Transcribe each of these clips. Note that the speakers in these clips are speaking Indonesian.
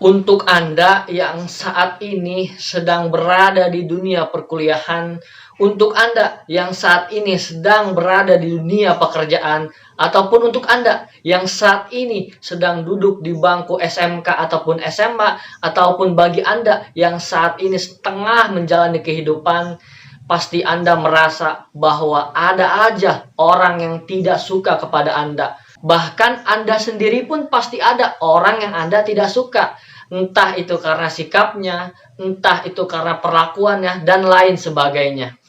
Untuk Anda yang saat ini sedang berada di dunia perkuliahan, untuk Anda yang saat ini sedang berada di dunia pekerjaan, ataupun untuk Anda yang saat ini sedang duduk di bangku SMK ataupun SMA, ataupun bagi Anda yang saat ini setengah menjalani kehidupan, pasti Anda merasa bahwa ada aja orang yang tidak suka kepada Anda. Bahkan Anda sendiri pun pasti ada orang yang Anda tidak suka. Entah itu karena sikapnya, entah itu karena perlakuannya, dan lain sebagainya.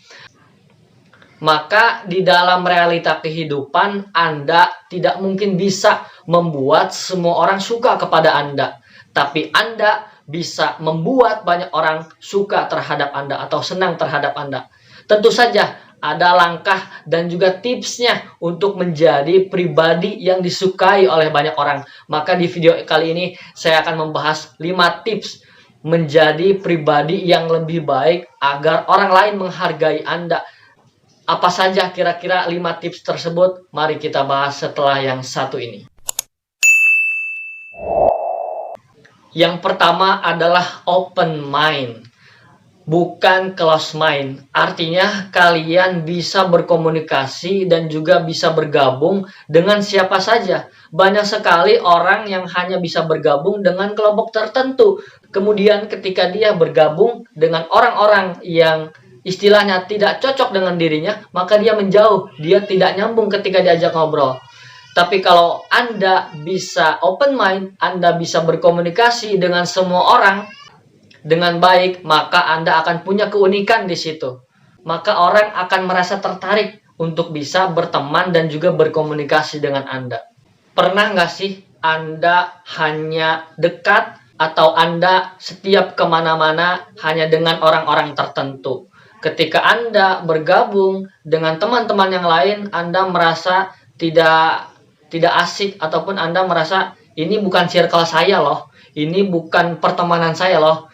Maka di dalam realita kehidupan, Anda tidak mungkin bisa membuat semua orang suka kepada Anda. Tapi Anda bisa membuat banyak orang suka terhadap Anda atau senang terhadap Anda. Tentu saja ada langkah dan juga tipsnya untuk menjadi pribadi yang disukai oleh banyak orang. Maka di video kali ini saya akan membahas 5 tips menjadi pribadi yang lebih baik agar orang lain menghargai Anda. Apa saja kira-kira 5 tips tersebut? Mari kita bahas setelah yang satu ini. Yang pertama adalah open mind, bukan close mind. Artinya kalian bisa berkomunikasi dan juga bisa bergabung dengan siapa saja. Banyak sekali orang yang hanya bisa bergabung dengan kelompok tertentu. Kemudian ketika dia bergabung dengan orang-orang yang istilahnya tidak cocok dengan dirinya, maka dia menjauh, dia tidak nyambung ketika diajak ngobrol. Tapi kalau Anda bisa open mind, Anda bisa berkomunikasi dengan semua orang dengan baik, maka Anda akan punya keunikan di situ. Maka orang akan merasa tertarik untuk bisa berteman dan juga berkomunikasi dengan Anda. Pernah nggak sih Anda hanya dekat atau Anda setiap kemana-mana hanya dengan orang-orang tertentu? Ketika Anda bergabung dengan teman-teman yang lain, Anda merasa tidak asik ataupun Anda merasa ini bukan circle saya loh, ini bukan pertemanan saya loh.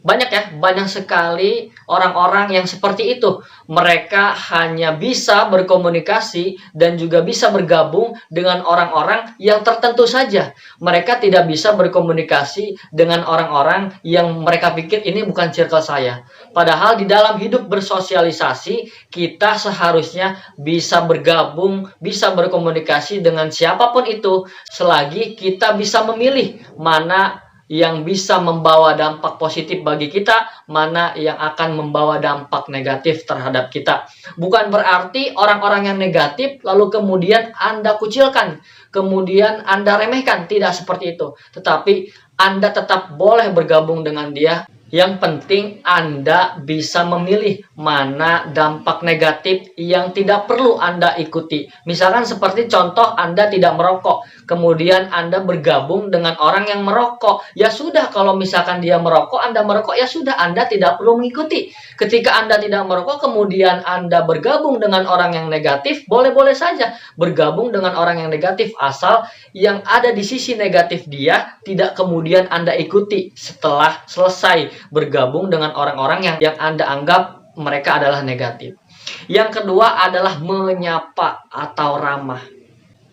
Banyak sekali orang-orang yang seperti itu. Mereka hanya bisa berkomunikasi dan juga bisa bergabung dengan orang-orang yang tertentu saja. Mereka tidak bisa berkomunikasi dengan orang-orang yang mereka pikir ini bukan circle saya. Padahal di dalam hidup bersosialisasi, kita seharusnya bisa bergabung, bisa berkomunikasi dengan siapapun itu, selagi kita bisa memilih mana yang bisa membawa dampak positif bagi kita, mana yang akan membawa dampak negatif terhadap kita. Bukan berarti orang-orang yang negatif lalu kemudian Anda kucilkan, kemudian Anda remehkan, tidak seperti itu. Tetapi Anda tetap boleh bergabung dengan dia. Yang penting Anda bisa memilih mana dampak negatif yang tidak perlu Anda ikuti. Misalkan seperti contoh Anda tidak merokok, kemudian Anda bergabung dengan orang yang merokok. Ya sudah, kalau misalkan dia merokok, Anda merokok, ya sudah, Anda tidak perlu mengikuti. Ketika Anda tidak merokok, kemudian Anda bergabung dengan orang yang negatif, boleh-boleh saja bergabung dengan orang yang negatif, asal yang ada di sisi negatif dia tidak kemudian Anda ikuti setelah selesai bergabung dengan orang-orang yang Anda anggap mereka adalah negatif. Yang kedua adalah menyapa atau ramah.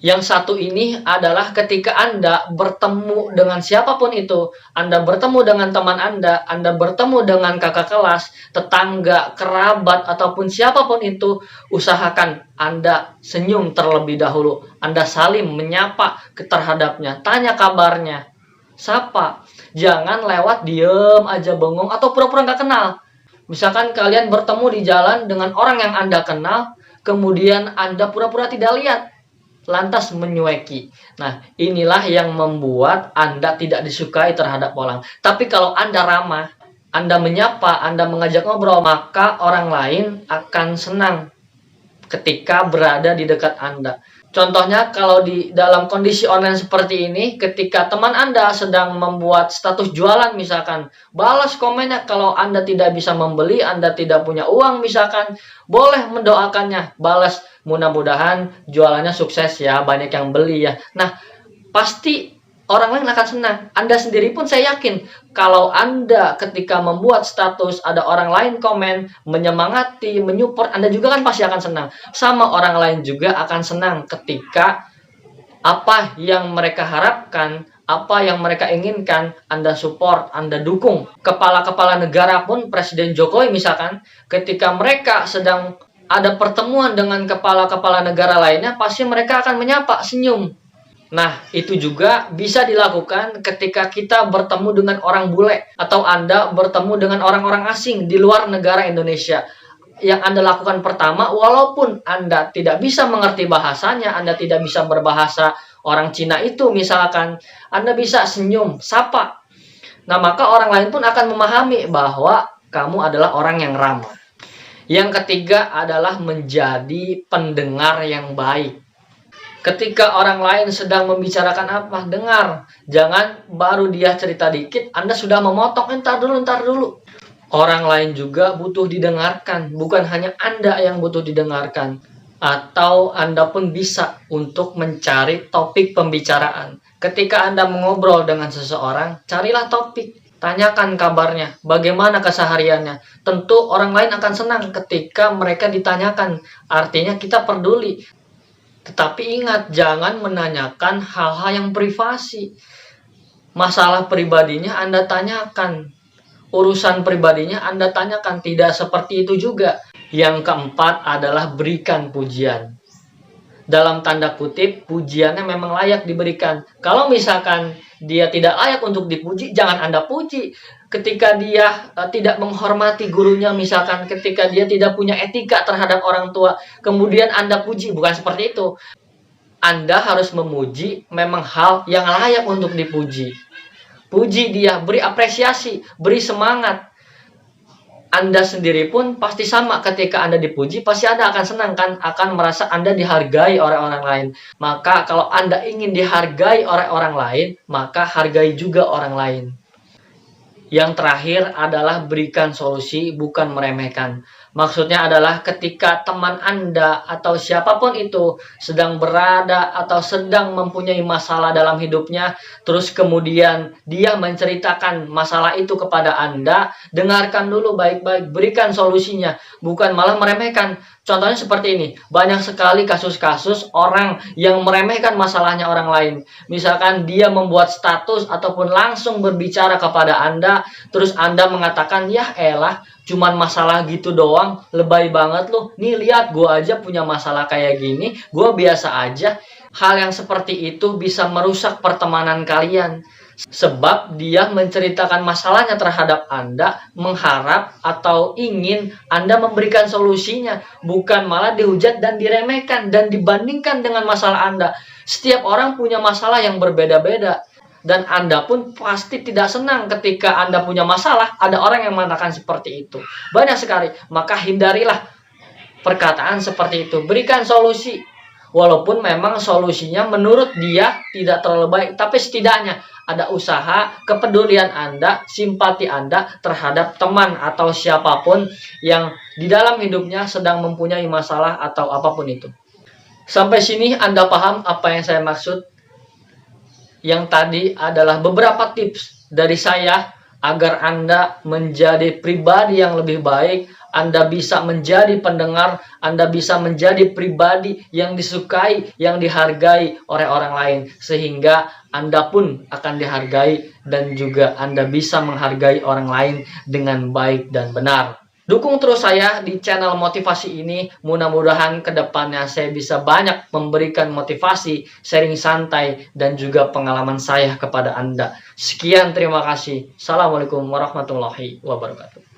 Yang satu ini adalah ketika Anda bertemu dengan siapapun itu, Anda bertemu dengan teman Anda bertemu dengan kakak kelas, tetangga, kerabat, ataupun siapapun itu, usahakan Anda senyum terlebih dahulu. Anda salim menyapa terhadapnya, tanya kabarnya, sapa. Jangan lewat diem aja bengong atau pura-pura nggak kenal. Misalkan kalian bertemu di jalan dengan orang yang Anda kenal, kemudian Anda pura-pura tidak lihat, lantas menyueki. Nah, inilah yang membuat Anda tidak disukai terhadap orang. Tapi kalau Anda ramah, Anda menyapa, Anda mengajak ngobrol, maka orang lain akan senang ketika berada di dekat Anda. Contohnya kalau di dalam kondisi online seperti ini, ketika teman Anda sedang membuat status jualan misalkan, balas komennya. Kalau Anda tidak bisa membeli, Anda tidak punya uang misalkan, boleh mendoakannya, balas, mudah-mudahan jualannya sukses ya, banyak yang beli ya. Nah, pasti orang lain akan senang. Anda sendiri pun saya yakin, kalau Anda ketika membuat status ada orang lain komen, menyemangati, menyupport, Anda juga kan pasti akan senang. Sama orang lain juga akan senang ketika apa yang mereka harapkan apa yang mereka inginkan, Anda support, Anda dukung. Kepala-kepala negara pun, Presiden Jokowi misalkan, ketika mereka sedang ada pertemuan dengan kepala-kepala negara lainnya, pasti mereka akan menyapa, senyum. Nah, itu juga bisa dilakukan ketika kita bertemu dengan orang bule atau Anda bertemu dengan orang-orang asing di luar negara Indonesia. Yang Anda lakukan pertama, walaupun Anda tidak bisa mengerti bahasanya, Anda tidak bisa berbahasa orang Cina itu misalkan, Anda bisa senyum, sapa. Nah, maka orang lain pun akan memahami bahwa kamu adalah orang yang ramah. Yang ketiga adalah menjadi pendengar yang baik. Ketika orang lain sedang membicarakan apa, dengar. Jangan baru dia cerita dikit, Anda sudah memotong, entar dulu. Orang lain juga butuh didengarkan, bukan hanya Anda yang butuh didengarkan. Atau Anda pun bisa untuk mencari topik pembicaraan. Ketika Anda mengobrol dengan seseorang, carilah topik. Tanyakan kabarnya, bagaimana kesehariannya. Tentu orang lain akan senang ketika mereka ditanyakan. Artinya kita peduli. Tetapi ingat, jangan menanyakan hal-hal yang privasi. Masalah pribadinya Anda tanyakan. Urusan pribadinya Anda tanyakan. Tidak seperti itu juga. Yang keempat adalah berikan pujian. Dalam tanda kutip, pujiannya memang layak diberikan. Kalau misalkan dia tidak layak untuk dipuji, jangan Anda puji. Ketika dia tidak menghormati gurunya, misalkan ketika dia tidak punya etika terhadap orang tua, kemudian Anda puji, bukan seperti itu. Anda harus memuji memang hal yang layak untuk dipuji. Puji dia, beri apresiasi, beri semangat. Anda sendiri pun pasti sama, ketika Anda dipuji, pasti Anda akan senang kan, akan merasa Anda dihargai oleh orang lain. Maka kalau Anda ingin dihargai oleh orang lain, maka hargai juga orang lain. Yang terakhir adalah berikan solusi, bukan meremehkan. Maksudnya adalah ketika teman Anda atau siapapun itu sedang berada atau sedang mempunyai masalah dalam hidupnya, terus kemudian dia menceritakan masalah itu kepada Anda, dengarkan dulu baik-baik, berikan solusinya, bukan malah meremehkan. Contohnya seperti ini, banyak sekali kasus-kasus orang yang meremehkan masalahnya orang lain. Misalkan dia membuat status ataupun langsung berbicara kepada Anda, terus Anda mengatakan, ya elah, cuman masalah gitu doang, lebay banget loh. Nih lihat, gue aja punya masalah kayak gini, gue biasa aja. Hal yang seperti itu bisa merusak pertemanan kalian. Sebab dia menceritakan masalahnya terhadap Anda, mengharap atau ingin Anda memberikan solusinya, bukan malah dihujat dan diremehkan dan dibandingkan dengan masalah Anda. Setiap orang punya masalah yang berbeda-beda, dan Anda pun pasti tidak senang ketika Anda punya masalah, ada orang yang mengatakan seperti itu. Banyak sekali, maka hindarilah perkataan seperti itu. Berikan solusi, walaupun memang solusinya menurut dia tidak terlalu baik, tapi setidaknya ada usaha, kepedulian Anda, simpati Anda terhadap teman atau siapapun yang di dalam hidupnya sedang mempunyai masalah atau apapun itu. Sampai sini Anda paham apa yang saya maksud? Yang tadi adalah beberapa tips dari saya agar Anda menjadi pribadi yang lebih baik, Anda bisa menjadi pendengar, Anda bisa menjadi pribadi yang disukai, yang dihargai oleh orang lain, sehingga Anda pun akan dihargai dan juga Anda bisa menghargai orang lain dengan baik dan benar. Dukung terus saya di channel motivasi ini. Mudah-mudahan kedepannya saya bisa banyak memberikan motivasi, sharing santai, dan juga pengalaman saya kepada Anda. Sekian, terima kasih. Assalamualaikum warahmatullahi wabarakatuh.